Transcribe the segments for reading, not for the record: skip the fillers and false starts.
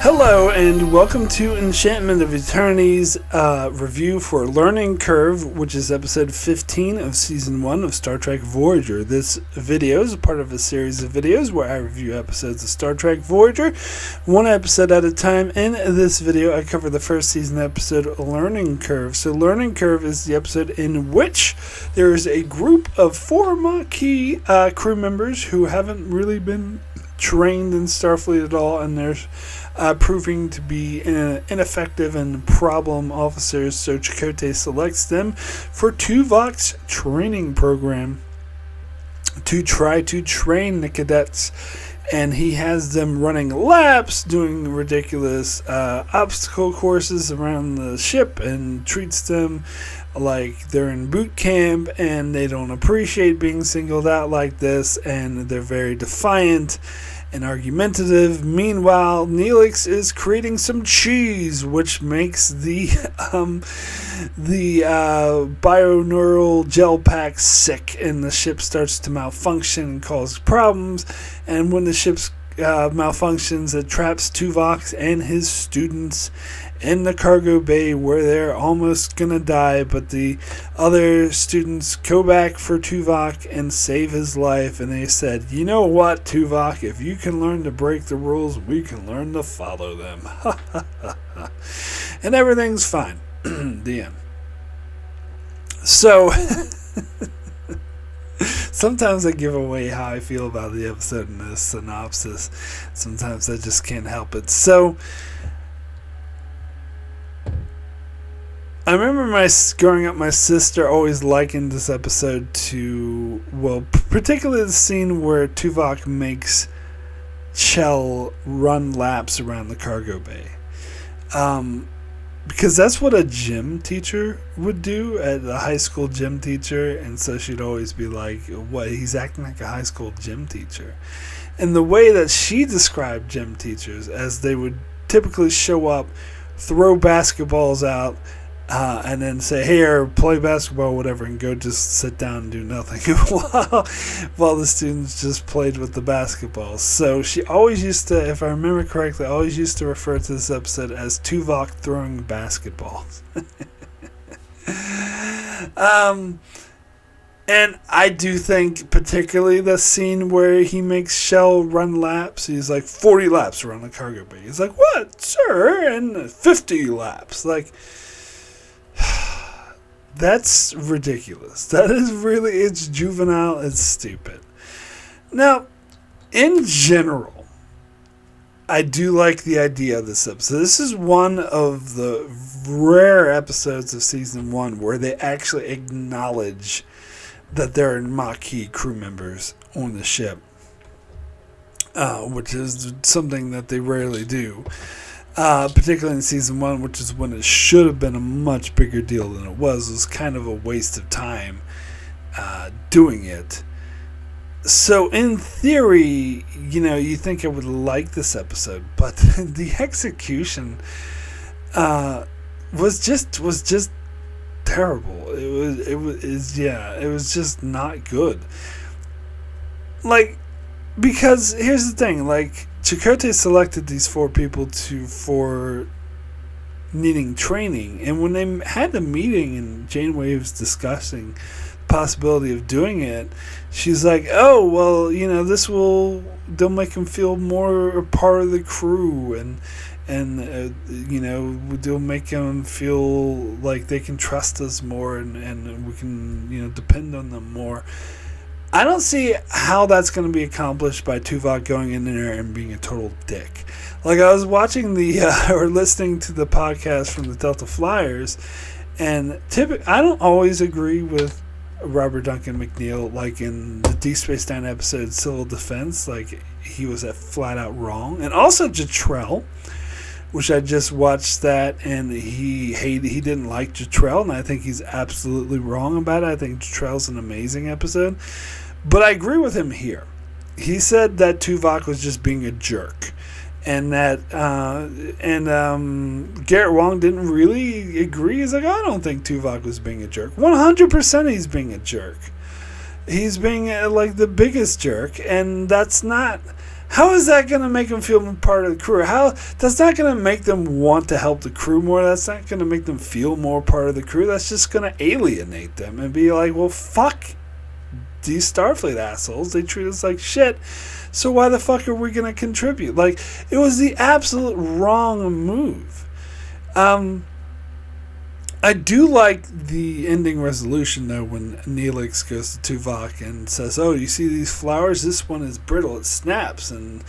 Hello and welcome to Enchantment of Eternity's review for Learning Curve, which is episode 15 of season 1 of Star Trek Voyager. This video is part of a series of videos where I review episodes of Star Trek Voyager, one episode at a time. In this video, I cover the first season episode, Learning Curve. So Learning Curve is the episode in which there is a group of 4 Marquis crew members who haven't really been trained in Starfleet at all, and they're proving to be ineffective and problem officers, so Chakotay selects them for Tuvok's training program to try to train the cadets, and he has them running laps, doing ridiculous obstacle courses around the ship, and treats them like they're in boot camp, and they don't appreciate being singled out like this, and they're very defiant and argumentative. Meanwhile, Neelix is creating some cheese, which makes the bioneural gel pack sick, and the ship starts to malfunction and cause problems. And when the ship malfunctions, it traps Tuvok and his students in the cargo bay where they're almost gonna die, but the other students go back for Tuvok and save his life, and they said, you know what, Tuvok, if you can learn to break the rules, we can learn to follow them. And everything's fine. The end. So sometimes I give away how I feel about the episode in this synopsis. Sometimes I just can't help it. So I remember growing up, my sister always likened this episode to, well, particularly the scene where Tuvok makes Chell run laps around the cargo bay. Because that's what a gym teacher would do, at a high school gym teacher, and so she'd always be like, what, he's acting like a high school gym teacher. And the way that she described gym teachers, as they would typically show up, throw basketballs out, and then say, here, play basketball, whatever, and go just sit down and do nothing while the students just played with the basketballs. So she always used to, if I remember correctly, always used to refer to this episode as Tuvok throwing basketballs. And I do think particularly the scene where he makes Shell run laps. He's like, 40 laps around the cargo bay. He's like, what, sir? And 50 laps. Like, that's ridiculous. That is really, it's juvenile, it's stupid. Now, in general, I do like the idea of this episode. This is one of the rare episodes of season 1 where they actually acknowledge that there are Marquis crew members on the ship, which is something that they rarely do. Particularly in season 1, which is when it should have been a much bigger deal than it was. It was kind of a waste of time doing it. So in theory, you think I would like this episode, but the execution was just terrible. It was just not good. Like, because here's the thing, like, Chakotay selected these 4 people for needing training, and when they had the meeting and Janeway was discussing the possibility of doing it, she's like, oh, well, they'll make them feel more a part of the crew, and they'll make them feel like they can trust us more, and we can, depend on them more. I don't see how that's going to be accomplished by Tuvok going in there and being a total dick. Like, I was watching or listening to the podcast from the Delta Flyers, and I don't always agree with Robert Duncan McNeil, like in the Deep Space Nine episode Civil Defense, like, he was flat out wrong. And also Jetrell, which I just watched that, and he didn't like Jetrell, and I think he's absolutely wrong about it. I think Jetrell's an amazing episode. But I agree with him here. He said that Tuvok was just being a jerk, and that Garrett Wong didn't really agree. He's like, I don't think Tuvok was being a jerk. 100% he's being a jerk. He's being like the biggest jerk, and that's not How is that going to make them feel part of the crew? That's not going to make them want to help the crew more. That's not going to make them feel more part of the crew. That's just going to alienate them and be like, well, fuck these Starfleet assholes. They treat us like shit. So why the fuck are we going to contribute? Like, it was the absolute wrong move. I do like the ending resolution, though, when Neelix goes to Tuvok and says, oh, you see these flowers? This one is brittle. It snaps. And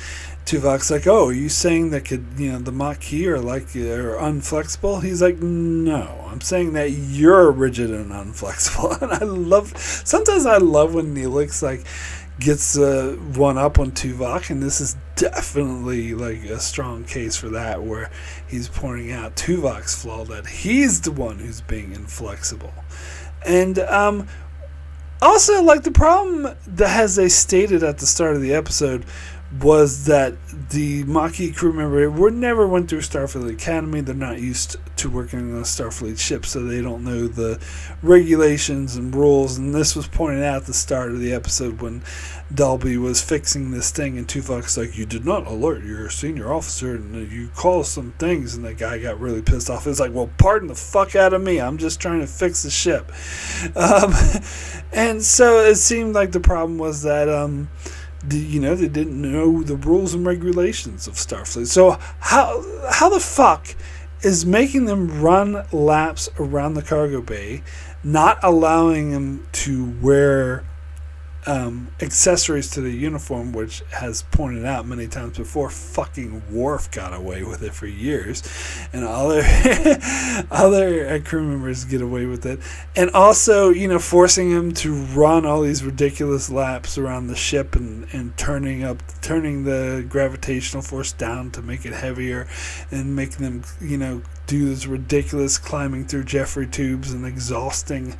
Tuvok's like, oh, are you saying that the Marquis are unflexible? He's like, no, I'm saying that you're rigid and unflexible. And sometimes I love when Neelix, gets one up on Tuvok, and this is definitely a strong case for that, where he's pointing out Tuvok's flaw, that he's the one who's being inflexible. And also, the problem that, as they stated at the start of the episode, was that the Marquis crew member never went through Starfleet Academy. They're not used to working on a Starfleet ship, so they don't know the regulations and rules. And this was pointed out at the start of the episode when Dalby was fixing this thing, and Tuvok's like, you did not alert your senior officer, and you caused some things, and the guy got really pissed off. It's like, well, pardon the fuck out of me. I'm just trying to fix the ship. And so it seemed like the problem was that they didn't know the rules and regulations of Starfleet. So how the fuck is making them run laps around the cargo bay, not allowing them to wear accessories to the uniform, which has pointed out many times before, fucking Worf got away with it for years, and other crew members get away with it, and also forcing him to run all these ridiculous laps around the ship and turning the gravitational force down to make it heavier, and making them do this ridiculous climbing through Jeffrey tubes and exhausting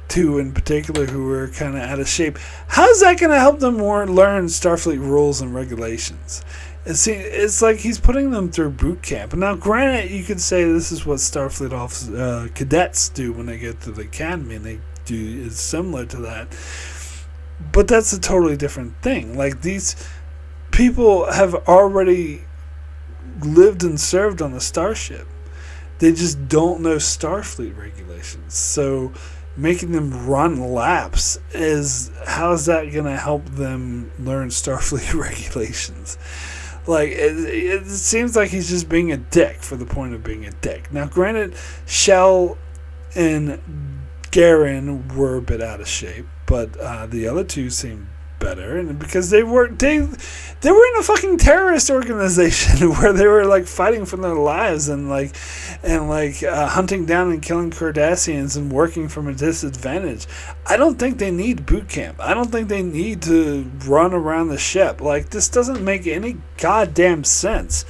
two in particular who were kind of out of shape. How's that going to help them learn Starfleet rules and regulations? It's like he's putting them through boot camp. And now, granted, you could say this is what Starfleet cadets do when they get to the academy, and it's similar to that. But that's a totally different thing. These people have already lived and served on the starship. They just don't know Starfleet regulations. So making them run laps how is that going to help them learn Starfleet regulations? It seems like he's just being a dick for the point of being a dick. Now, granted, Shell and Garen were a bit out of shape, but the other two seemed better, and because they were in a fucking terrorist organization where they were fighting for their lives and hunting down and killing Cardassians and working from a disadvantage. I don't think they need boot camp. I don't think they need to run around the ship. This doesn't make any goddamn sense.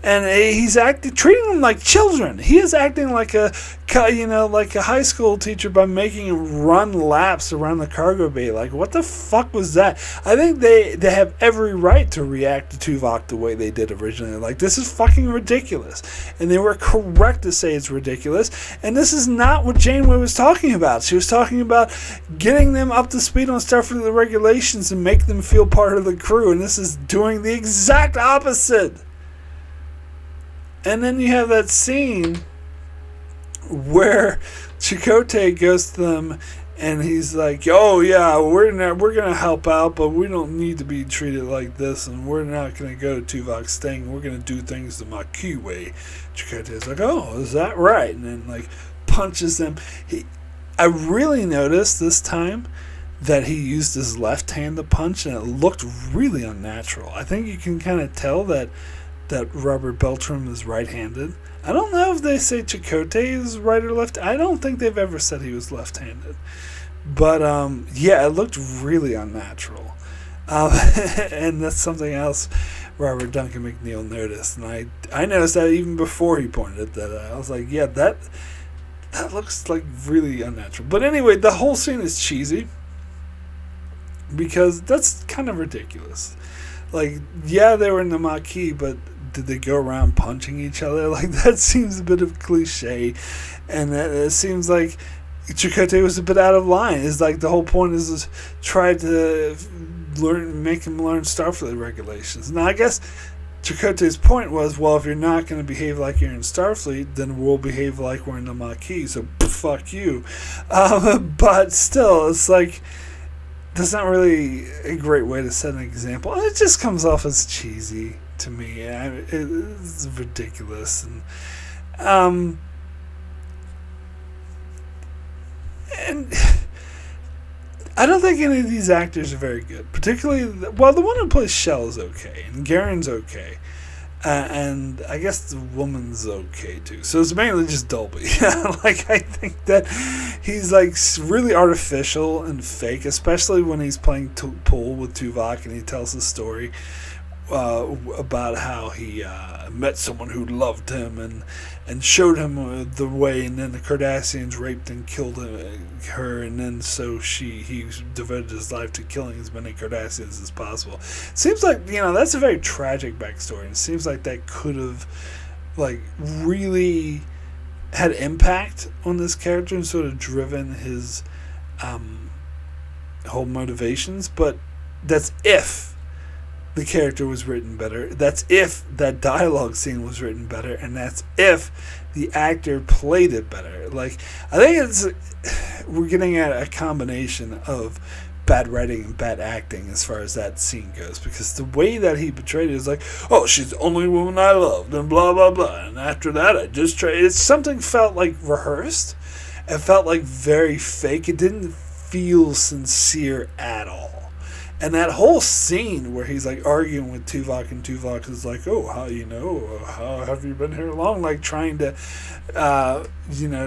And he's treating them like children. He is acting like a high school teacher by making him run laps around the cargo bay. What the fuck was that? I think they have every right to react to Tuvok the way they did originally. This is fucking ridiculous. And they were correct to say it's ridiculous. And this is not what Janeway was talking about. She was talking about getting them up to speed on Starfleet regulations and make them feel part of the crew. And this is doing the exact opposite. And then you have that scene where Chakotay goes to them and he's like, oh yeah, we're going to help out, but we don't need to be treated like this, and we're not going to go to Tuvok's thing. We're going to do things the Marquis way. Chakotay's like, oh, is that right? And then punches them. I really noticed this time that he used his left hand to punch, and it looked really unnatural. I think you can kind of tell that Robert Beltram is right-handed. I don't know if they say Chakotay is right or left. I don't think they've ever said he was left-handed. But, yeah, it looked really unnatural. And that's something else Robert Duncan McNeil noticed. And I noticed that even before he pointed at that. I was like, yeah, that looks really unnatural. But anyway, the whole scene is cheesy, because that's kind of ridiculous. Yeah, they were in the Marquis, but did they go around punching each other? That seems a bit of cliche, and it seems like Chakotay was a bit out of line. It's the whole point is try to make him learn Starfleet regulations. Now, I guess Chakotay's point was, well, if you're not going to behave like you're in Starfleet, then we'll behave like we're in the Marquis, so fuck you. But still, it's like, that's not really a great way to set an example. It just comes off as cheesy to me. It's ridiculous. And I don't think any of these actors are very good. Particularly, well, the one who plays Shell is okay, and Garen's okay. And I guess the woman's okay too. So it's mainly just Dolby. Like, I think that he's like really artificial and fake, especially when he's playing pool with Tuvok and he tells the story about how he met someone who loved him and showed him the way, and then the Cardassians raped and killed her, and then so he devoted his life to killing as many Cardassians as possible. Seems like, that's a very tragic backstory, and it seems like that could have like really had impact on this character and sort of driven his whole motivations. But that's if the character was written better. That's if that dialogue scene was written better, and that's if the actor played it better. Like, I think we're getting at a combination of bad writing and bad acting as far as that scene goes, because the way that he portrayed it is like, oh, she's the only woman I loved, and blah blah blah, and after that I just tried. It's something felt like rehearsed. It felt like very fake. It didn't feel sincere at all. And that whole scene where he's like arguing with Tuvok, and Tuvok is like, oh, how have you been here long? Like trying to,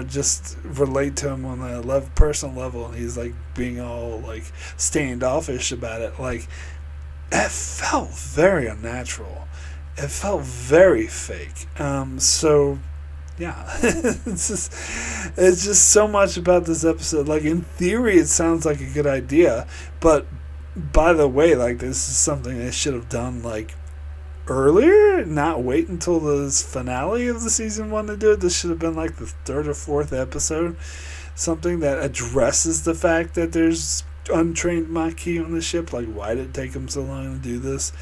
just relate to him on a personal level. And he's like being all like standoffish about it. Like, it felt very unnatural. It felt very fake. So, yeah, it's just so much about this episode. Like, in theory, it sounds like a good idea, but by the way, like, this is something they should have done like earlier, not wait until the finale of the season 1 to do it. This should have been like the 3rd or 4th episode, something that addresses the fact that there's untrained Marquis on the ship. Like, why did it take them so long to do this?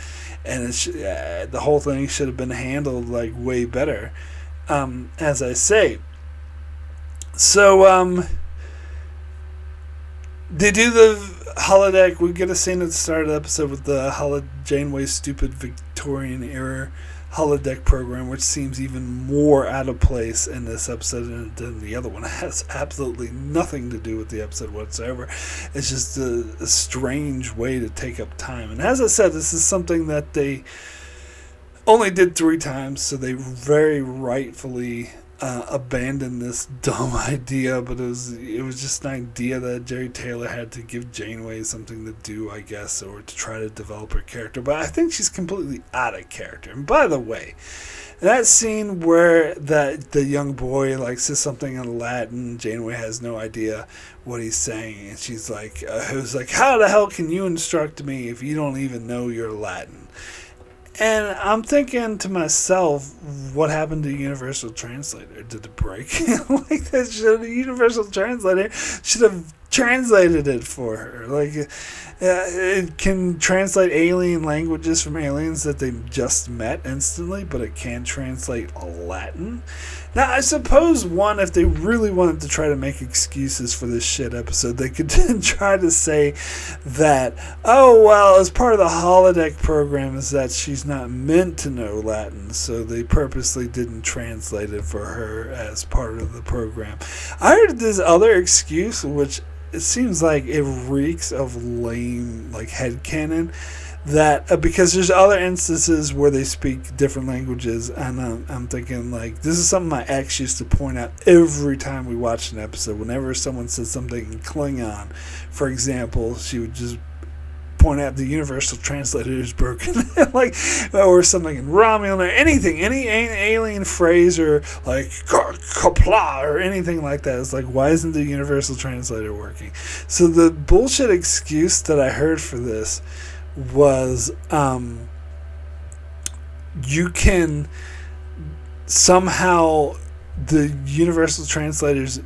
And the whole thing should have been handled like way better, as I say. So they do the holodeck. We get a scene at the start of the episode with the Janeway's stupid Victorian era holodeck program, which seems even more out of place in this episode than the other one. It has absolutely nothing to do with the episode whatsoever. It's just a strange way to take up time. And as I said, this is something that they only did 3 times, so they very rightfully abandoned this dumb idea, but it was just an idea that Jerry Taylor had to give Janeway something to do, I guess, or to try to develop her character. But I think she's completely out of character. And by the way, that scene where the young boy like says something in Latin, Janeway has no idea what he's saying, and she's like, "Who's like, how the hell can you instruct me if you don't even know your Latin?" And I'm thinking to myself, what happened to Universal Translator? Did it break? Like, the Universal Translator should have translated it for her. Like, it can translate alien languages from aliens that they just met instantly, but it can't translate Latin. Now, I suppose, if they really wanted to try to make excuses for this shit episode, they could try to say that, oh, well, as part of the holodeck program is that she's not meant to know Latin, so they purposely didn't translate it for her as part of the program. I heard this other excuse, which it seems like it reeks of lame, like, headcanon, that because there's other instances where they speak different languages, and I'm thinking, like, this is something my ex used to point out every time we watched an episode. Whenever someone said something in Klingon, for example, she would just point out the Universal Translator is broken, like, or something in Romulan, or anything, any alien phrase, or like kapla or anything like that. It's like, why isn't the Universal Translator working? So the bullshit excuse that I heard for this was you can somehow, the Universal Translator's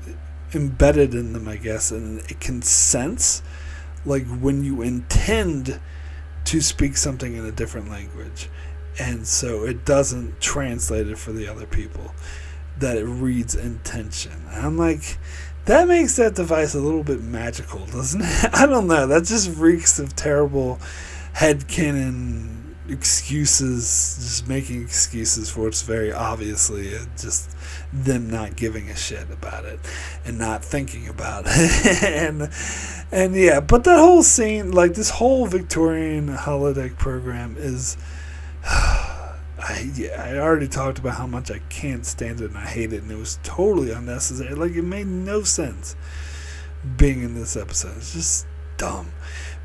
embedded in them, I guess, and it can sense like when you intend to speak something in a different language, and so it doesn't translate it for the other people, that it reads intention. And I'm like, that makes that device a little bit magical, doesn't it? I don't know, that just reeks of terrible headcanon excuses, just making excuses for what's very obviously just them not giving a shit about it and not thinking about it. and yeah, but that whole scene, like this whole Victorian holodeck program is I already talked about how much I can't stand it and I hate it, and it was totally unnecessary. Like, it made no sense being in this episode. It's just dumb.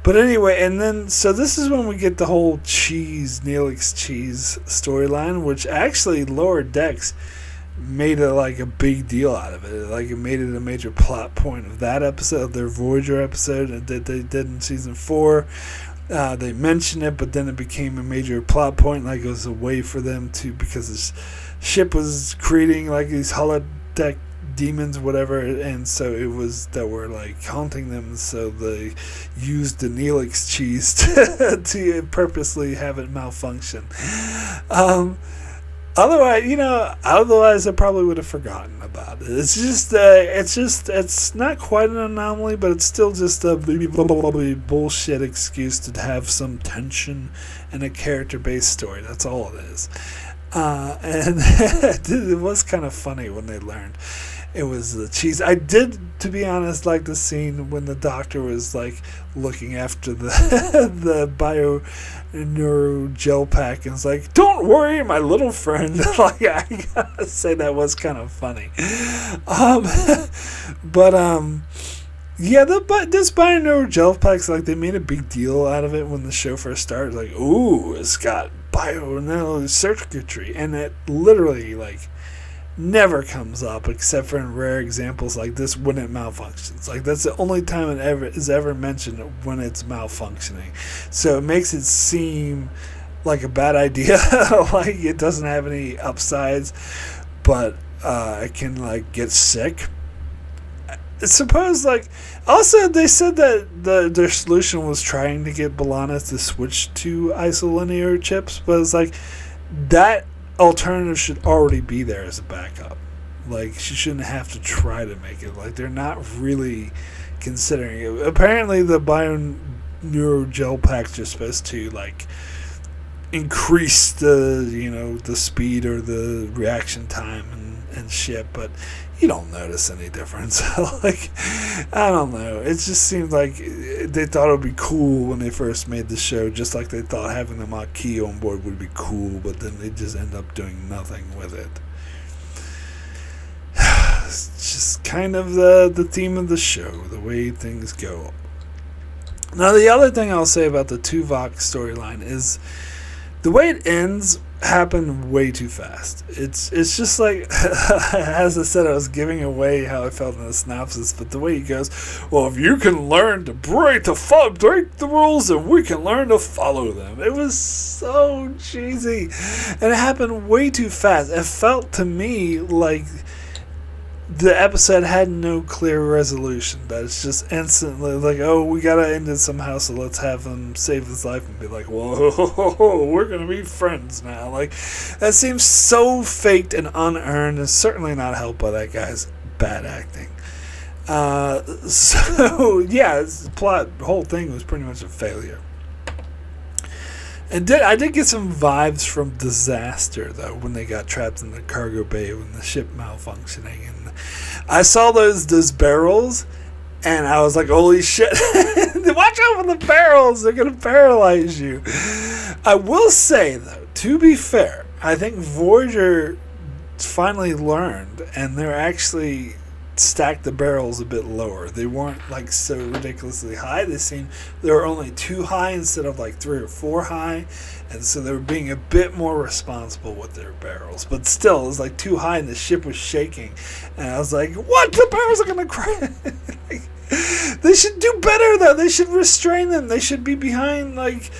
But anyway, and then, so this is when we get the whole Neelix cheese storyline, which actually Lower Decks made a big deal out of it. Like, it made it a major plot point of that episode, their Voyager episode that they did in season 4. They mentioned it, but then it became a major plot point. Like, it was a way for them to, because this ship was creating like these holodeck demons, whatever, and so it was that were like haunting them, so they used the Neelix cheese to purposely have it malfunction. Otherwise I probably would have forgotten about it. It's not quite an anomaly, but it's still just a bullshit excuse to have some tension in a character-based story. That's all it is. And it was kind of funny when they learned it was the cheese. I did, to be honest, like the scene when the doctor was like looking after the bio neuro gel pack and it's like, "Don't worry, my little friend." Like, I gotta say that was kind of funny. This bio neuro gel pack's like, they made a big deal out of it when the show first started. Like, ooh, it's got bio neuro circuitry, and it literally like never comes up except for in rare examples like this when it malfunctions. Like, that's the only time it is ever mentioned, when it's malfunctioning. So it makes it seem like a bad idea. Like, it doesn't have any upsides, but it can like get sick. Suppose, like, also they said that their solution was trying to get B'Elanna to switch to isolinear chips, but it's like that alternative should already be there as a backup. Like, she shouldn't have to try to make it. Like, they're not really considering it. Apparently the bio neuro gel packs are supposed to like increase the speed or the reaction time and shit, but you don't notice any difference. Like, I don't know. It just seemed like they thought it would be cool when they first made the show, just like they thought having the Marquis on board would be cool, but then they just end up doing nothing with it. It's just kind of the theme of the show, the way things go. Now, the other thing I'll say about the Tuvok storyline is the way it ends happened way too fast. It's just like, as I said, I was giving away how I felt in the synopsis, but the way he goes, "Well, if you can learn to break the rules, and we can learn to follow them." It was so cheesy, and it happened way too fast. It felt to me like the episode had no clear resolution, that it's just instantly like, "Oh, we gotta end it somehow, so let's have him save his life," and be like, "Whoa, we're gonna be friends now." Like, that seems so faked and unearned, and certainly not helped by that guy's bad acting. So yeah, the whole thing was pretty much a failure. And I did get some vibes from Disaster, though, when they got trapped in the cargo bay when the ship malfunctioning. And I saw those barrels, and I was like, holy shit. Watch out for the barrels. They're going to paralyze you. I will say, though, to be fair, I think Voyager finally learned, and they're actually stacked the barrels a bit lower. They weren't like so ridiculously high. They were only 2 high instead of like 3 or 4 high, and so they were being a bit more responsible with their barrels. But still, it was like 2 high, and the ship was shaking. And I was like, "What? The barrels are gonna crash!" They should do better, though. They should restrain them. They should be behind, like,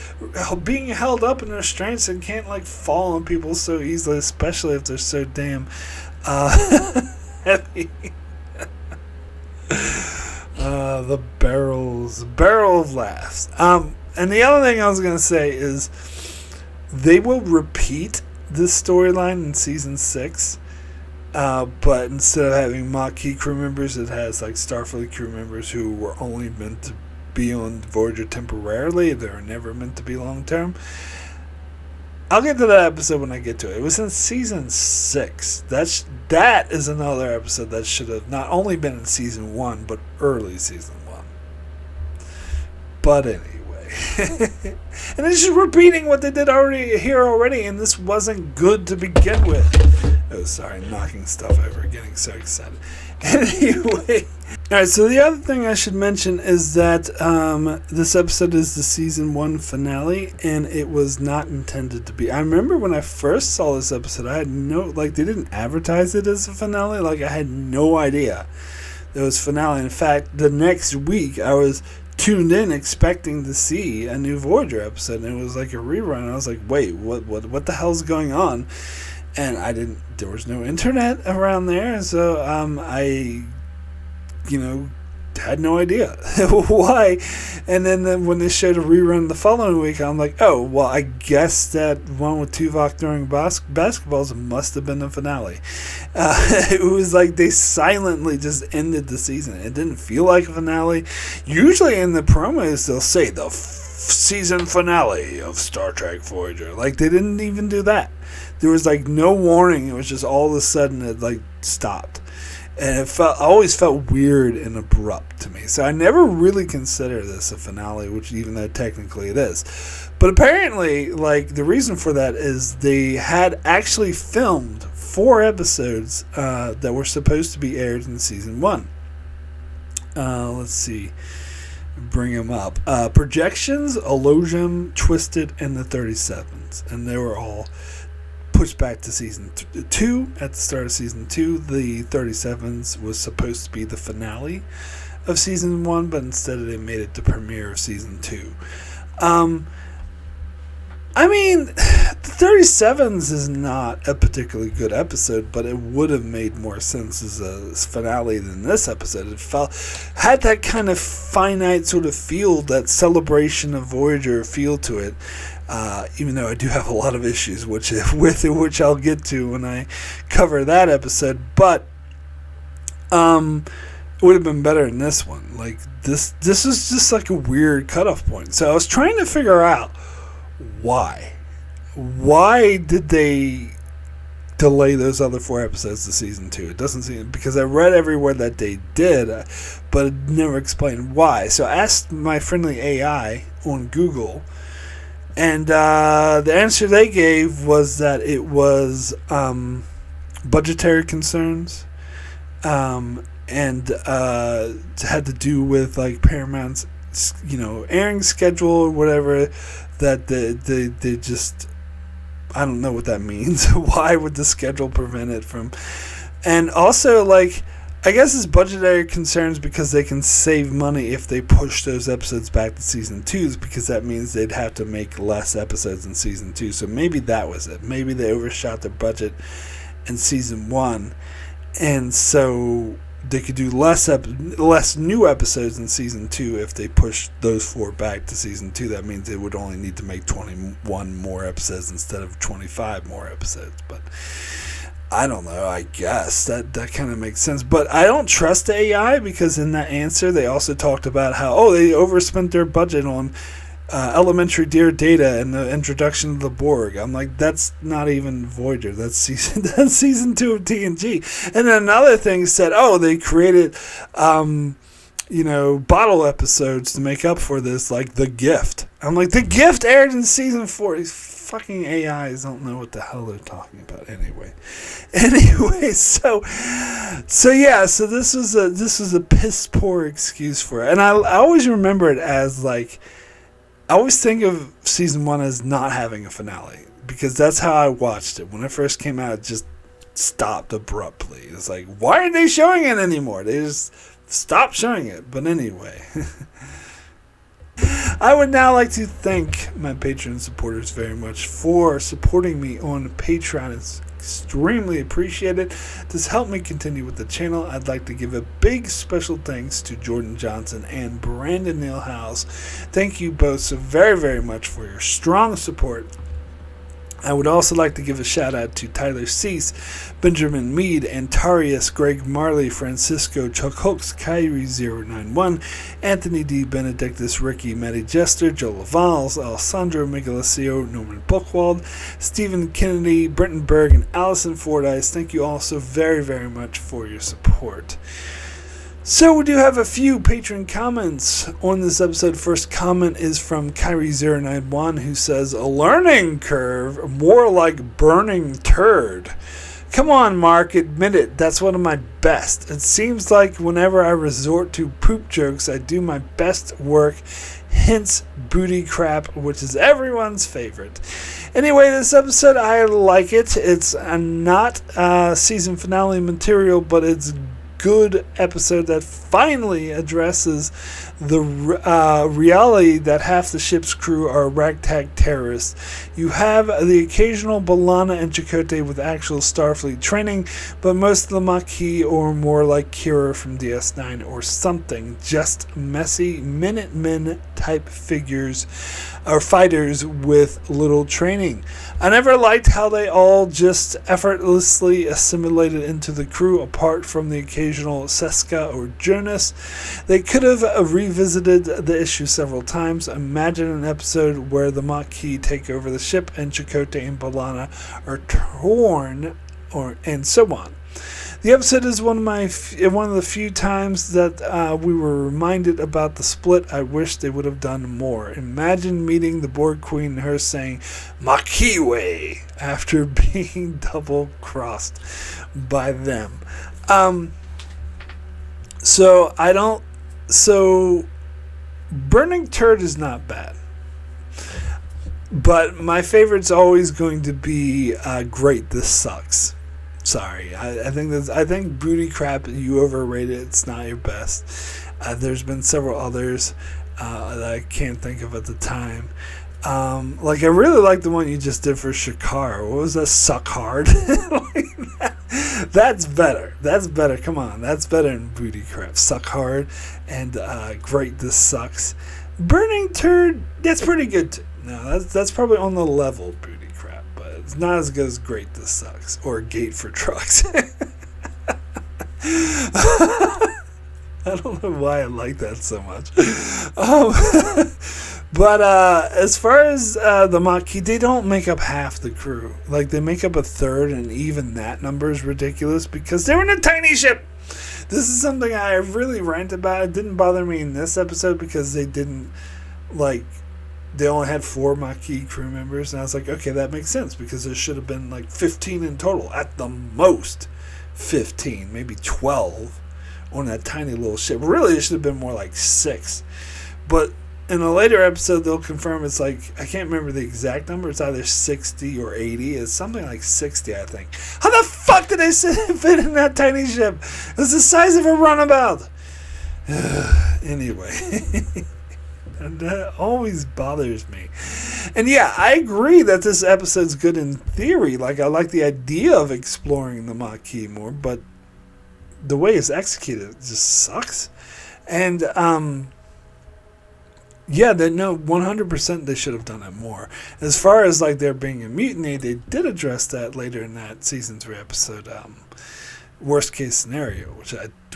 being held up in restraints and can't like fall on people so easily, especially if they're so damn heavy. The barrel of laughs. And the other thing I was going to say is they will repeat this storyline in season 6. But instead of having Marquis crew members, it has like Starfleet crew members who were only meant to be on Voyager temporarily. They were never meant to be long term. I'll get to that episode when I get to it. It was in season 6. That is another episode that should have not only been in season 1, but early season 1. But anyway. And it's just repeating what they did already, and this wasn't good to begin with. Oh, sorry, knocking stuff over, getting so excited. Anyway. Alright, so the other thing I should mention is that this episode is the season 1 finale, and it was not intended to be. I remember when I first saw this episode, I had they didn't advertise it as a finale. I had no idea it was finale. In fact, the next week, I was tuned in expecting to see a new Voyager episode, and it was like a rerun. I was like, wait, what the hell's going on? And there was no internet around there, so I had no idea why. And then when they showed a rerun the following week, I'm like, oh, well, I guess that one with Tuvok during basketballs must have been the finale. It was like they silently just ended the season. It didn't feel like a finale. Usually in the promos, they'll say the season finale of Star Trek Voyager. They didn't even do that. There was no warning. It was just all of a sudden it stopped. And I always felt weird and abrupt to me. So I never really considered this a finale, which even though technically it is. But apparently, the reason for that is they had actually filmed 4 episodes that were supposed to be aired in season 1. Let's see. Bring them up. Projections, Elogium, Twisted, and the 37s. And they were all pushed back to season 2. At the start of season 2, the 37s was supposed to be the finale of season 1, but instead they made it the premiere of season 2. The 37s is not a particularly good episode, but it would have made more sense as a finale than this episode. It had that kind of finite sort of feel, that celebration of Voyager feel to it. Even though I do have a lot of issues with it, which I'll get to when I cover that episode. But it would have been better in this one. This is just a weird cutoff point. So I was trying to figure out why. Why did they delay those other 4 episodes to season 2? It doesn't seem, because I read everywhere that they did, but it never explained why. So I asked my friendly AI on Google. And the answer they gave was that it was budgetary concerns, and had to do with Paramount's airing schedule or whatever. That they just, I don't know what that means. Why would the schedule prevent it from? And also I guess it's budgetary concerns because they can save money if they push those episodes back to season 2, because that means they'd have to make less episodes in season 2. So maybe that was it. Maybe they overshot their budget in season 1, and so they could do less new episodes in season 2 if they push those 4 back to season 2. That means they would only need to make 21 more episodes instead of 25 more episodes. But I don't know, I guess that kind of makes sense. But I don't trust the AI, because in that answer they also talked about how they overspent their budget on elementary dear data and the introduction of the Borg. I'm like, that's not even Voyager. That's season 2 of TNG. And then another thing said, they created bottle episodes to make up for this, like The Gift. I'm like, The Gift aired in season 4. These fucking AIs don't know what the hell they're talking about anyway. So this was a piss poor excuse for it. And I always remember it as I always think of season 1 as not having a finale, because that's how I watched it. When it first came out, it just stopped abruptly. It's like, why aren't they showing it anymore? They just stopped showing it. But anyway. I would now like to thank my Patreon supporters very much for supporting me on Patreon. It's extremely appreciate it. To help me continue with the channel, I'd like to give a big special thanks to Jordan Johnson and Brandon Neilhouse. Thank you both so very, very much for your strong support. I would also like to give a shout out to Tyler Cease, Benjamin Mead, Antarius, Greg Marley, Francisco, Chuck Hooks, Kyrie091, Anthony D. Benedictus, Ricky, Matty Jester, Joe Lavals, Alessandro Migalacio, Norman Buchwald, Stephen Kennedy, Brenton Berg, and Allison Fordyce. Thank you all so very, very much for your support. So we do have a few Patreon comments on this episode. First comment is from Kyrie091, who says, "A learning curve, more like burning turd." Come on, Mark, admit it. That's one of my best. It seems like whenever I resort to poop jokes, I do my best work. Hence, booty crap, which is everyone's favorite. Anyway, this episode, I like it. It's not season finale material, but it's good episode that finally addresses the reality that half the ship's crew are ragtag terrorists. You have the occasional B'Elanna and Chakotay with actual Starfleet training, but most of the Marquis are more like Kira from DS9 or something. Just messy Minutemen type figures or fighters with little training. I never liked how they all just effortlessly assimilated into the crew, apart from the occasional Seska or Jonas. They could have revisited the issue several times. Imagine an episode where the Marquis take over the ship and Chakotay and B'Elanna are torn, and so on. The episode is one of the few times that we were reminded about the split. I wish they would have done more. Imagine meeting the Borg Queen and her saying Marquis way after being double crossed by them. So burning turd is not bad. But my favorite's always going to be great, this sucks. Sorry, I think booty crap, you overrate it. It's not your best. There's been several others that I can't think of at the time. Like I really like the one you just did for Shakar. What was that? Suck hard. That's better. That's better. Come on, that's better than booty crap. Suck hard and great. This sucks. Burning turd. That's pretty good too. No, that's probably on the level of booty crap, but it's not as good as great. This sucks or gate for trucks. I don't know why I like that so much. But as far as the Marquis, they don't make up half the crew. Like, they make up a third, and even that number is ridiculous because they're in a tiny ship. This is something I really rant about. It didn't bother me in this episode because they didn't, like, they only had 4 Marquis crew members. And I was like, okay, that makes sense because there should have been, like, 15 in total. At the most, 15, maybe 12 on that tiny little ship. Really, it should have been more like 6. But in a later episode, they'll confirm it's like, I can't remember the exact number. It's either 60 or 80. It's something like 60, I think. How the fuck did they fit in that tiny ship? It's the size of a runabout. Anyway. And that always bothers me. And yeah, I agree that this episode's good in theory. Like, I like the idea of exploring the Marquis more, but the way it's executed just sucks. And, yeah, 100% they should have done it more. As far as, like, there being a mutiny, they did address that later in that season 3 episode, Worst Case Scenario,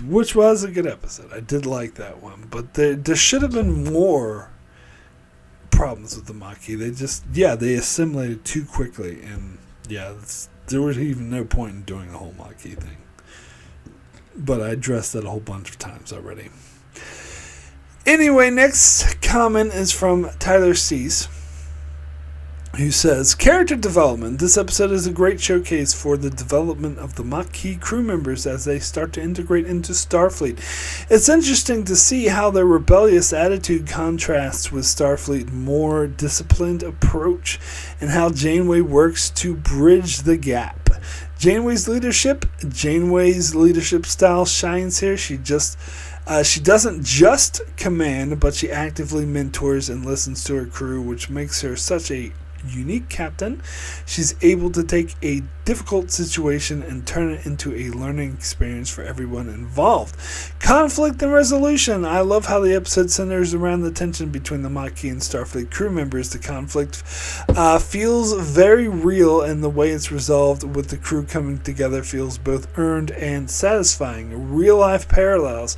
which was a good episode. I did like that one. But there should have been more problems with the Marquis. They assimilated too quickly. And, yeah, there was even no point in doing the whole Marquis thing. But I addressed that a whole bunch of times already. Anyway, next comment is from Tyler Cease, who says, character development. This episode is a great showcase for the development of the Marquis crew members as they start to integrate into Starfleet. It's interesting to see how their rebellious attitude contrasts with Starfleet's more disciplined approach and how Janeway works to bridge the gap. Janeway's leadership style shines here. She doesn't just command, but she actively mentors and listens to her crew, which makes her such a unique captain. She's able to take a difficult situation and turn it into a learning experience for everyone involved. Conflict and resolution. I love how the episode centers around the tension between the Marquis and Starfleet crew members. The conflict feels very real, and the way it's resolved with the crew coming together feels both earned and satisfying. Real life parallels.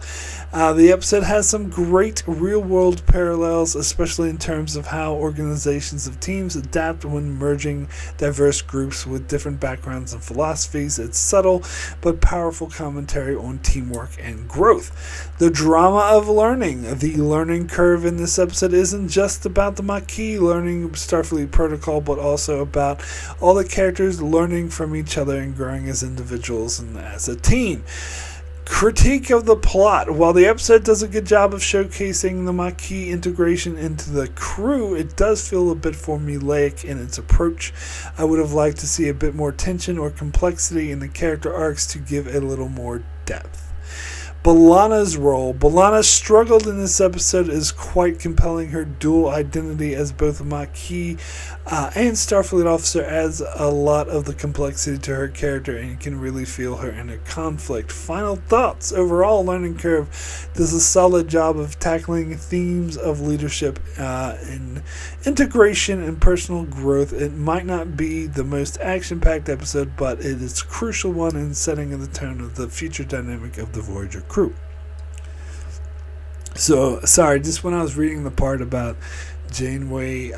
The episode has some great real world parallels, especially in terms of how organizations of teams adapt when merging diverse groups with different backgrounds and philosophies. It's subtle but powerful commentary on teamwork and growth. The drama of learning. The learning curve in this episode isn't just about the Marquis learning Starfleet protocol, but also about all the characters learning from each other and growing as individuals and as a team. Critique of the plot. While the episode does a good job of showcasing the Marquis integration into the crew, it does feel a bit formulaic in its approach. I would have liked to see a bit more tension or complexity in the character arcs to give a little more depth. B'Elanna's role. B'Elanna struggled in this episode, is quite compelling. Her dual identity as both a Marquis and Starfleet officer adds a lot of the complexity to her character, and you can really feel her inner conflict. Final thoughts. Overall, Learning Curve does a solid job of tackling themes of leadership and integration and personal growth. It might not be the most action-packed episode, but it is a crucial one in setting the tone of the future dynamic of the Voyager crew. So, sorry, just when I was reading the part about Janeway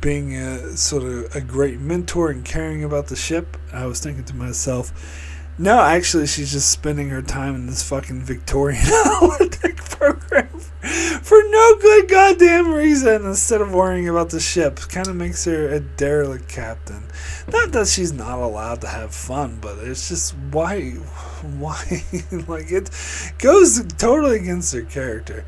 being a sort of a great mentor and caring about the ship, I was thinking to myself, no, actually, she's just spending her time in this fucking Victorian Holodeck program for no good goddamn reason instead of worrying about the ship. Kind of makes her a derelict captain. Not that she's not allowed to have fun, but it's just why like it goes totally against her character.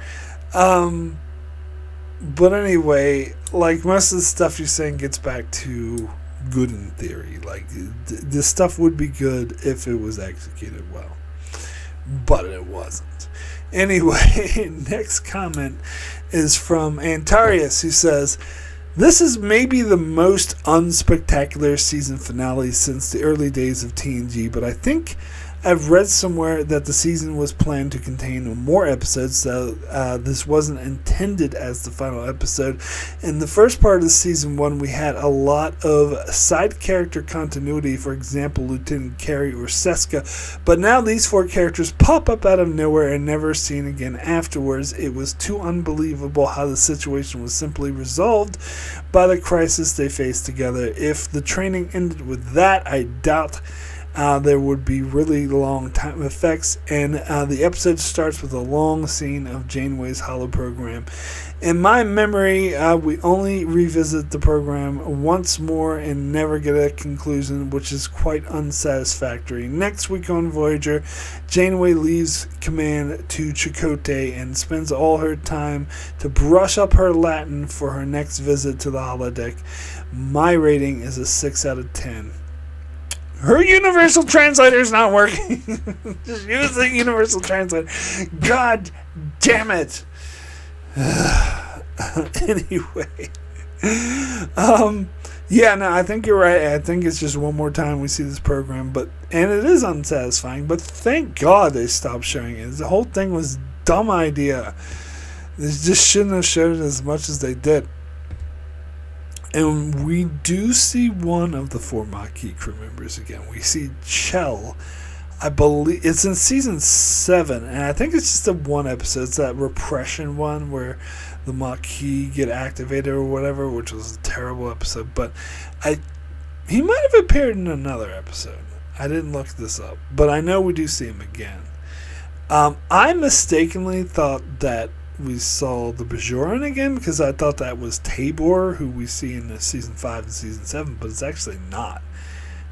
But anyway, like most of the stuff you're saying gets back to good in theory. Like this stuff would be good if it was executed well, but it wasn't. Anyway, next comment is from Antarius, who says, "This is maybe the most unspectacular season finale since the early days of TNG, but I think I've read somewhere that the season was planned to contain more episodes, so this wasn't intended as the final episode. In the first part of the season 1, we had a lot of side character continuity, for example, Lieutenant Carey or Seska, but now these 4 characters pop up out of nowhere and never seen again afterwards. It was too unbelievable how the situation was simply resolved by the crisis they faced together. If the training ended with that, I doubt there would be really long time effects, and the episode starts with a long scene of Janeway's holoprogram. In my memory, we only revisit the program once more and never get a conclusion, which is quite unsatisfactory. Next week on Voyager, Janeway leaves command to Chakotay and spends all her time to brush up her Latin for her next visit to the holodeck. My rating is a 6 out of 10. Her universal translator's not working. Just use the universal translator. God damn it. Anyway. Yeah, no, I think you're right. I think it's just one more time we see this program, and it is unsatisfying, but thank God they stopped showing it. The whole thing was a dumb idea. They just shouldn't have showed it as much as they did. And we do see one of the 4 Marquis crew members again. We see Chell. I believe it's in season 7, and I think it's just a one episode. It's that repression one where the Marquis get activated or whatever, which was a terrible episode. But he might have appeared in another episode. I didn't look this up, but I know we do see him again. I mistakenly thought that we saw the Bajoran again because I thought that was Tabor, who we see in season 5 and season 7, but it's actually not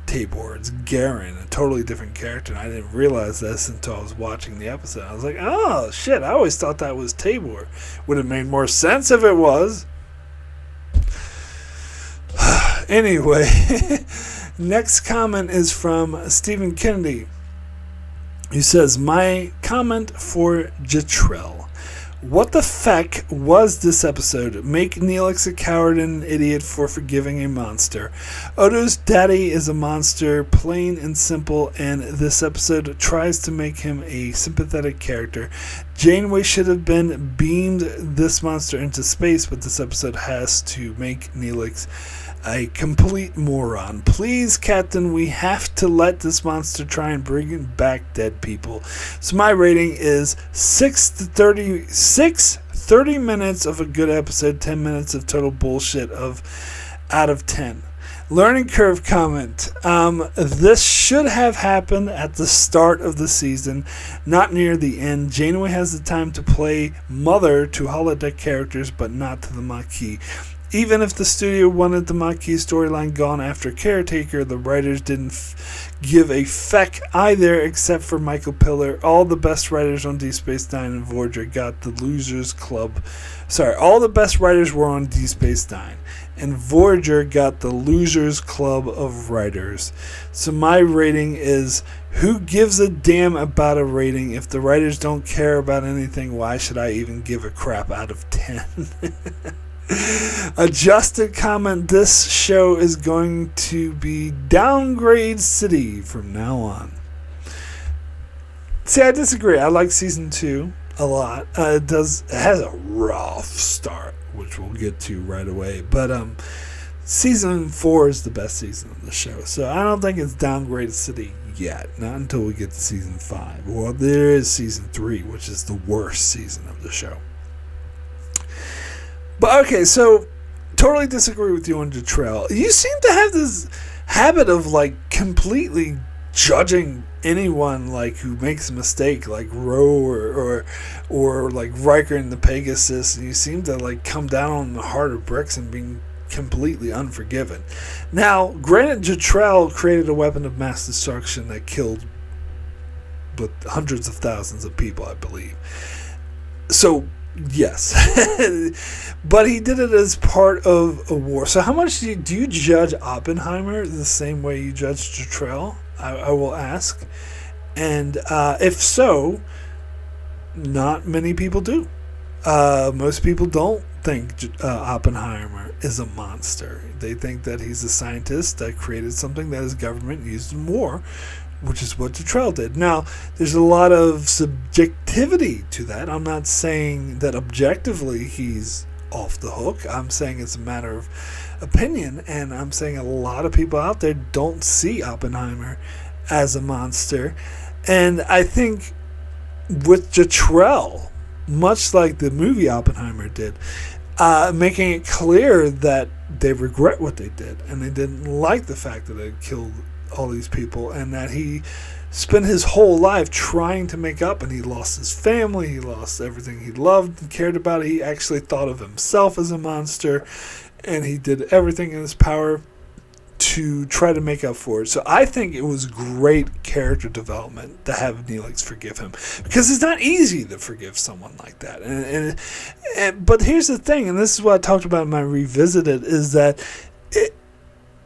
Tabor. It's Garen, a totally different character, and I didn't realize this until I was watching the episode. I was like, oh shit, I always thought that was Tabor. Would have made more sense if it was. Anyway, next comment is from Stephen Kennedy, who says, my comment for Jetrel. What the feck was this episode? Make Neelix a coward and an idiot for forgiving a monster. Odo's daddy is a monster, plain and simple, and this episode tries to make him a sympathetic character. Janeway should have been beamed this monster into space, but this episode has to make Neelix a complete moron. Please, Captain, we have to let this monster try and bring back dead people. So my rating is 30 minutes of a good episode, 10 minutes of total bullshit out of 10. Learning curve comment. This should have happened at the start of the season, not near the end. Janeway has the time to play mother to holodeck characters, but not to the Marquis. Even if the studio wanted the Marquis storyline gone after Caretaker, the writers didn't give a feck either, except for Michael Piller. All the best writers on Deep Space Nine and Voyager got the Losers Club. All the best writers were on Deep Space Nine, and Voyager got the Losers Club of Writers. So my rating is, who gives a damn about a rating? If the writers don't care about anything, why should I even give a crap out of 10? Adjusted comment. This show is going to be downgrade city from now on. See, I disagree. I like season 2 a lot. It has a rough start, which we'll get to right away, but season 4 is the best season of the show, so I don't think it's downgraded city yet, not until we get to season 5. Well, there is season 3, which is the worst season of the show. But okay, so totally disagree with you on Detrell. You seem to have this habit of completely judging anyone who makes a mistake, like Ro or like Riker in the Pegasus. And you seem to come down on the heart of bricks and being completely unforgiven. Now, granted, Detrell created a weapon of mass destruction that killed hundreds of thousands of people, I believe. So yes, but he did it as part of a war. So how much do you judge Oppenheimer the same way you judge Detrell? I will ask. And if so, not many people do. Most people don't think Oppenheimer is a monster. They think that he's a scientist that created something that his government used in war, which is what Detrell did. Now, there's a lot of subjectivity to that. I'm not saying that objectively he's off the hook. I'm saying it's a matter of opinion, and I'm saying a lot of people out there don't see Oppenheimer as a monster. And I think with Detrell, much like the movie Oppenheimer did, making it clear that they regret what they did, and they didn't like the fact that they killed all these people, and that he spent his whole life trying to make up, and he lost his family, he lost everything he loved and cared about. He actually thought of himself as a monster, and he did everything in his power to try to make up for it. So I think it was great character development to have Neelix forgive him, because it's not easy to forgive someone like that. But here's the thing, and this is what I talked about in my Revisited, is that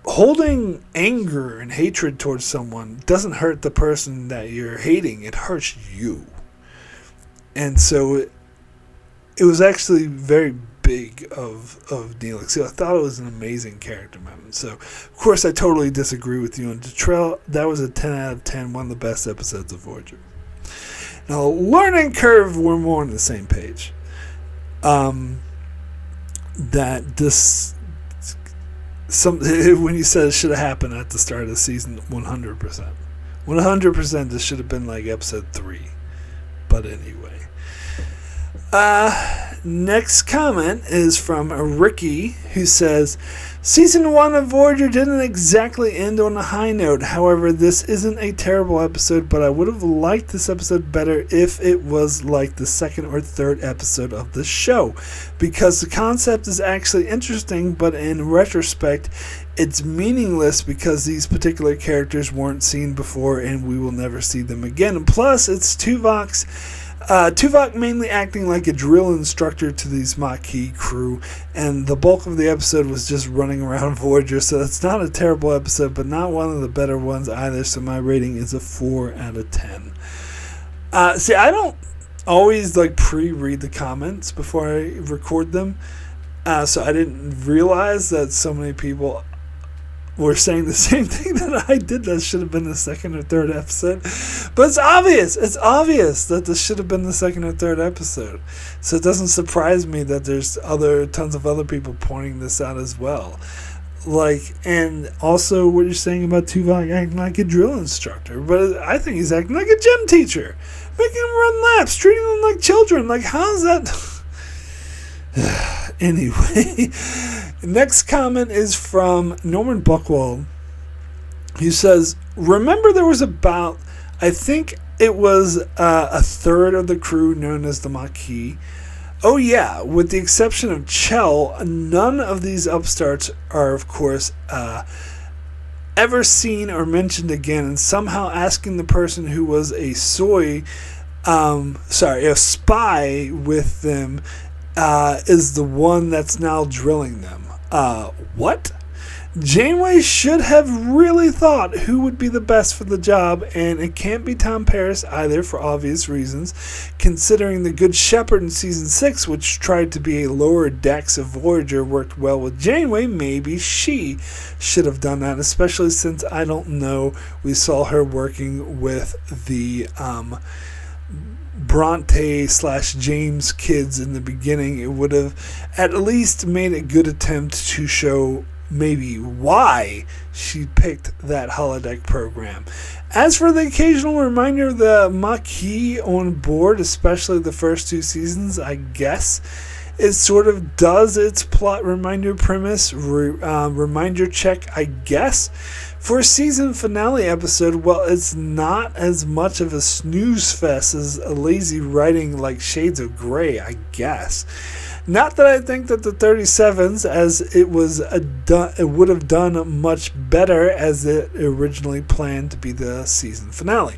holding anger and hatred towards someone doesn't hurt the person that you're hating. It hurts you. And so it was actually very big of Neelix. So I thought it was an amazing character moment. So, of course, I totally disagree with you on Detrell. That was a 10 out of 10, one of the best episodes of Voyager. Now, learning curve, we're more on the same page. That this... when you said it should have happened at the start of the season, 100%. 100% this should have been episode 3. But anyway. Next comment is from Ricky, who says, Season 1 of Voyager didn't exactly end on a high note. However, this isn't a terrible episode, but I would have liked this episode better if it was like the second or third episode of the show, because the concept is actually interesting, but in retrospect, it's meaningless because these particular characters weren't seen before and we will never see them again. And plus, it's Tuvok mainly acting like a drill instructor to these Marquis crew, and the bulk of the episode was just running around Voyager, so it's not a terrible episode, but not one of the better ones either, so my rating is a 4 out of 10. See, I don't always like pre-read the comments before I record them. So I didn't realize that so many people were saying the same thing that I did. That should have been the second or third episode. But it's obvious. It's obvious that this should have been the second or third episode. So it doesn't surprise me that there's tons of other people pointing this out as well. Like, and also what you're saying about Tuvok acting like a drill instructor. But I think he's acting like a gym teacher. Making them run laps, treating them like children. Like, how's that... Anyway, next comment is from Norman Buckwald. He says, remember there was about, I think it was a third of the crew known as the Marquis. Oh yeah, with the exception of Chell, none of these upstarts are, of course, ever seen or mentioned again. And somehow asking the person who was a spy with them is the one that's now drilling them. What? Janeway should have really thought who would be the best for the job, and it can't be Tom Paris either for obvious reasons, considering the Good Shepherd in Season 6, which tried to be a lower decks of Voyager, worked well with Janeway. Maybe she should have done that, especially since I don't know we saw her working with the Bronte/James kids in the beginning. It would have at least made a good attempt to show maybe why she picked that holodeck program. As for the occasional reminder of the Marquis on board, especially the first two seasons, I guess it sort of does its plot reminder premise, reminder check, I guess. For a season finale episode, well, it's not as much of a snooze fest as a lazy writing like Shades of Grey, I guess. Not that I think that the 37s, as it would have done much better as it originally planned to be the season finale.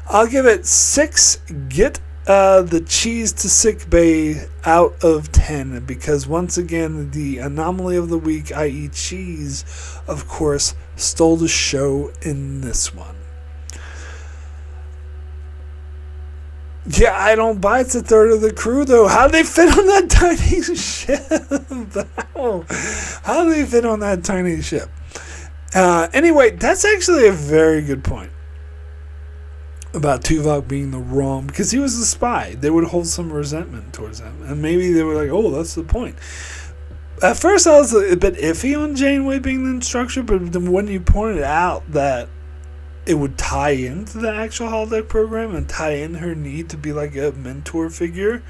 I'll give it 6 get the cheese to sick bay out of 10, because once again the anomaly of the week, i.e. cheese, of course, stole the show in this one. Yeah, I don't buy it's a third of the crew, though. How do they fit on that tiny ship? How do they fit on that tiny ship? Anyway, that's actually a very good point about Tuvok being the wrong, because he was a spy. They would hold some resentment towards him, and maybe they were like, oh, that's the point. At first, I was a bit iffy on Janeway being the instructor, but then when you pointed out that it would tie into the actual holodeck program and tie in her need to be like a mentor figure,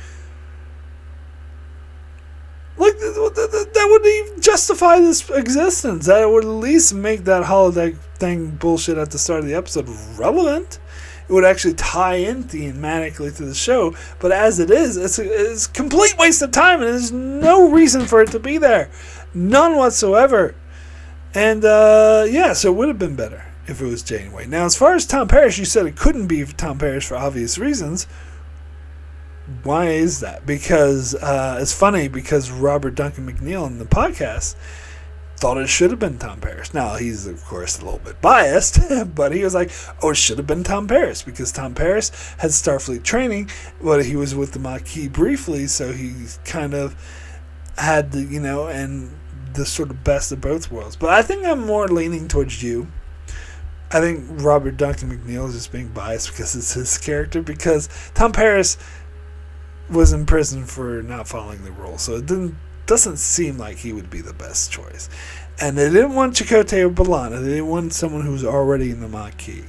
like that would even justify this existence. That would at least make that holodeck thing bullshit at the start of the episode relevant. It would actually tie in thematically to the show, but as it is, it's a complete waste of time, and there's no reason for it to be there, none whatsoever. And so it would have been better if it was Janeway. Now, as far as Tom Paris, you said it couldn't be Tom Paris for obvious reasons. Why is that? Because it's funny, because Robert Duncan McNeil in the podcast thought it should have been Tom Paris. Now, he's, of course, a little bit biased, but he was like, oh, it should have been Tom Paris, because Tom Paris had Starfleet training, but he was with the Marquis briefly, so he kind of had the, and the sort of best of both worlds. But I think I'm more leaning towards you. I think Robert Duncan McNeil is just being biased because it's his character, because Tom Paris was in prison for not following the rules, so it doesn't seem like he would be the best choice. And they didn't want Chakotay or B'Elanna. They didn't want someone who's already in the Marquis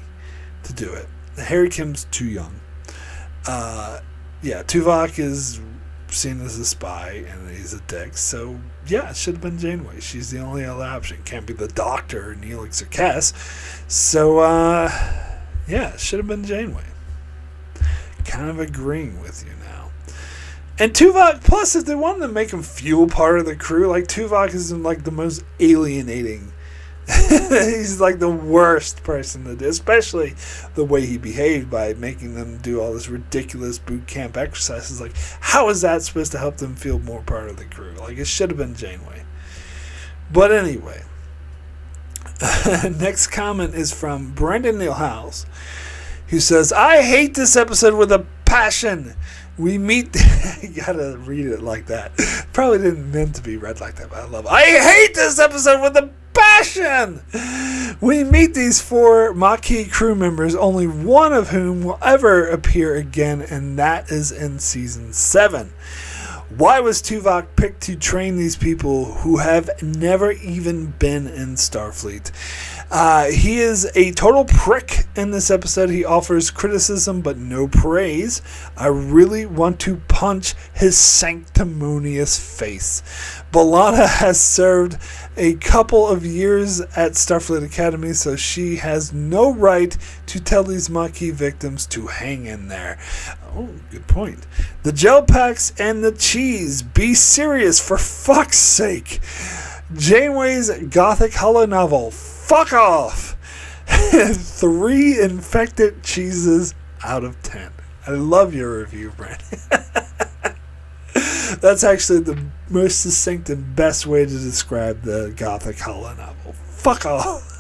to do it. Harry Kim's too young. Tuvok is seen as a spy, and he's a dick, so yeah, it should have been Janeway. She's the only other option. Can't be the Doctor, Neelix, or Cass. So, it should have been Janeway. Kind of agreeing with you now. And Tuvok, plus, if they wanted to make him feel part of the crew, like, Tuvok is like the most alienating. He's like the worst person to do, especially the way he behaved by making them do all this ridiculous boot camp exercises. Like, how is that supposed to help them feel more part of the crew? Like, it should have been Janeway. But anyway, next comment is from Brendan Neil Howes, who says, I hate this episode with a passion. We meet. You gotta read it like that. Probably didn't meant to be read like that, but I love it. I hate this episode with a passion. We meet these 4 Marquis crew members, only one of whom will ever appear again, and that is in season 7. Why was Tuvok picked to train these people who have never even been in Starfleet? He is a total prick in this episode. He offers criticism but no praise. I really want to punch his sanctimonious face. B'Elanna has served a couple of years at Starfleet Academy, so she has no right to tell these Marquis victims to hang in there. Oh, good point. The gel packs and the cheese. Be serious, for fuck's sake. Janeway's gothic holonovel. Fuck off. 3 infected cheeses out of 10. I love your review, Brandon. That's actually the most succinct and best way to describe the gothic holonovel. Fuck off.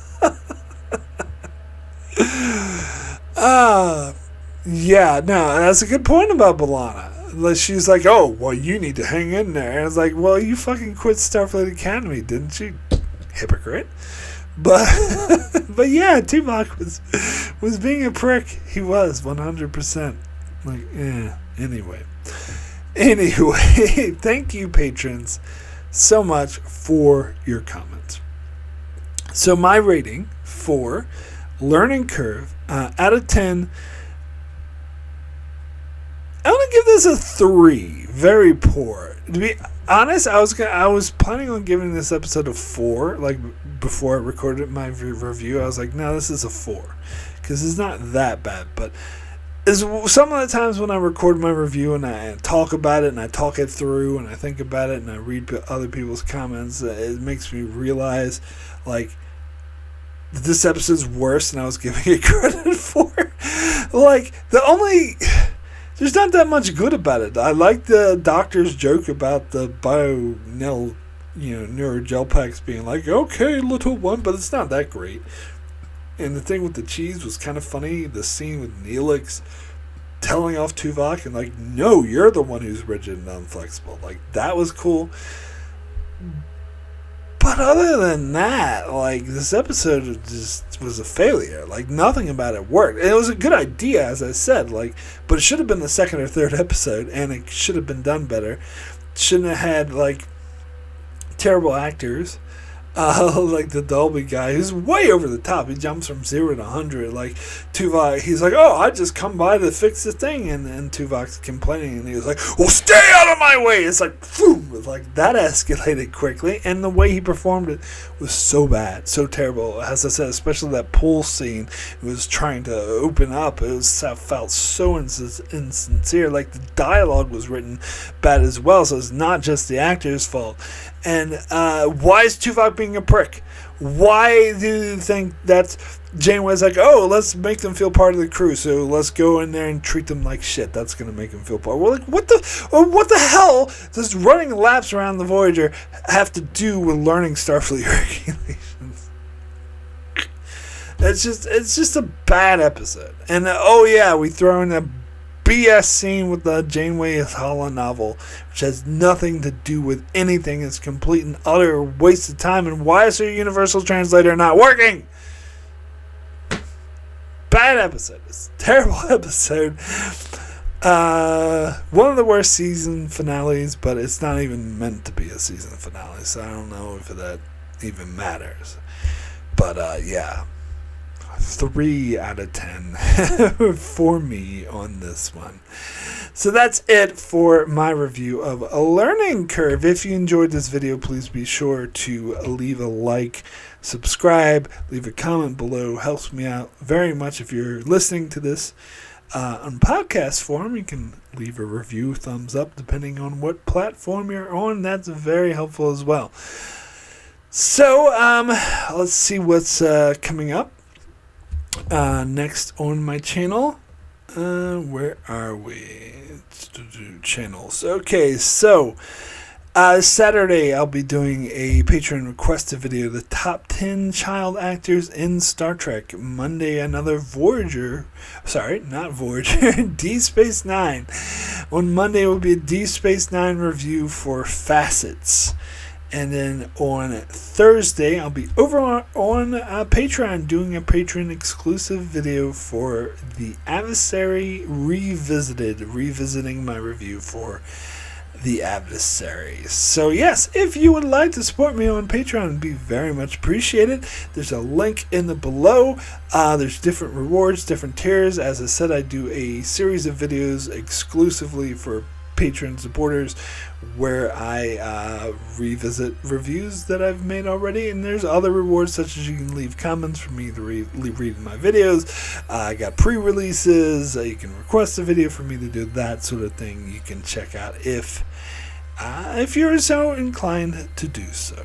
Yeah, no, that's a good point about B'Elanna. She's like, oh, well, you need to hang in there. And it's like, well, you fucking quit Starfleet Academy, didn't you? Hypocrite. But but yeah, Tuvok was being a prick. He was 100%. Anyway, thank you, patrons, so much for your comments. So my rating for Learning Curve out of 10, I want to give this a 3. Very poor. To be honest, I was planning on giving this episode a 4. Like before I recorded my review, I was like, no, this is a 4 because it's not that bad. But some of the times when I record my review and I talk about it and I talk it through and I think about it and I read other people's comments, it makes me realize like this episode's worse than I was giving it credit for. Like there's not that much good about it. I like the doctor's joke about the neurogel packs being like, okay, little one, but it's not that great. And the thing with the cheese was kind of funny. The scene with Neelix telling off Tuvok and like, no, you're the one who's rigid and unflexible. Like, that was cool. But other than that, like, this episode just was a failure. Like, nothing about it worked. And it was a good idea, as I said, like, but it should have been the 2nd or 3rd episode, and it should have been done better. Shouldn't have had, like, terrible actors. Like the Dolby guy, who's way over the top. He jumps from 0 to 100. Like Tuvok, he's like, "Oh, I just come by to fix the thing," and Tuvok's complaining, and he was like, "Well, stay out of my way." It's like, boom, like that escalated quickly, and the way he performed it was so bad, so terrible. As I said, especially that pool scene, it was trying to open up. Felt so insincere. Like the dialogue was written bad as well, so it's not just the actor's fault. And why is Tuvok being a prick? Why do you think that Janeway's like, oh, let's make them feel part of the crew, so let's go in there and treat them like shit. That's going to make them feel part. Well, like, what the hell does running laps around the Voyager have to do with learning Starfleet regulations? It's just a bad episode. And oh yeah, we throw in a BS scene with the Janeway holonovel, which has nothing to do with anything. It's complete and utter waste of time. And why is her universal translator not working? Bad episode. It's a terrible episode. One of the worst season finales, but it's not even meant to be a season finale, so I don't know if that even matters. But yeah. 3 out of 10 for me on this one. So that's it for my review of A Learning Curve. If you enjoyed this video, please be sure to leave a like, subscribe, leave a comment below. Helps me out very much. If you're listening to this on podcast form, you can leave a review, thumbs up, depending on what platform you're on. That's very helpful as well. So let's see what's coming up. Next on my channel, where are we? Channels. Okay, so Saturday, I'll be doing a Patreon requested video, the top 10 child actors in Star Trek. Monday, another Voyager. Sorry, not Voyager. D Space Nine. On Monday, will be a D Space Nine review for Facets. And then on Thursday, I'll be over on Patreon doing a Patreon exclusive video for The Adversary Revisited, revisiting my review for The Adversary. So yes, if you would like to support me on Patreon, it'd be very much appreciated. There's a link in the below. There's different rewards, different tiers. As I said, I do a series of videos exclusively for Patreon supporters where I revisit reviews that I've made already, and there's other rewards such as you can leave comments for me to read my videos. I got pre-releases. You can request a video for me to do, that sort of thing. You can check out if you're so inclined to do so.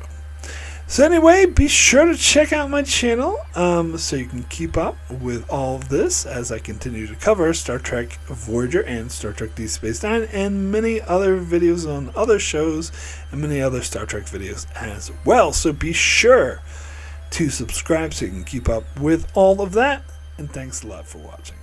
So anyway, be sure to check out my channel so you can keep up with all of this as I continue to cover Star Trek Voyager and Star Trek Deep Space Nine and many other videos on other shows and many other Star Trek videos as well. So be sure to subscribe so you can keep up with all of that. And thanks a lot for watching.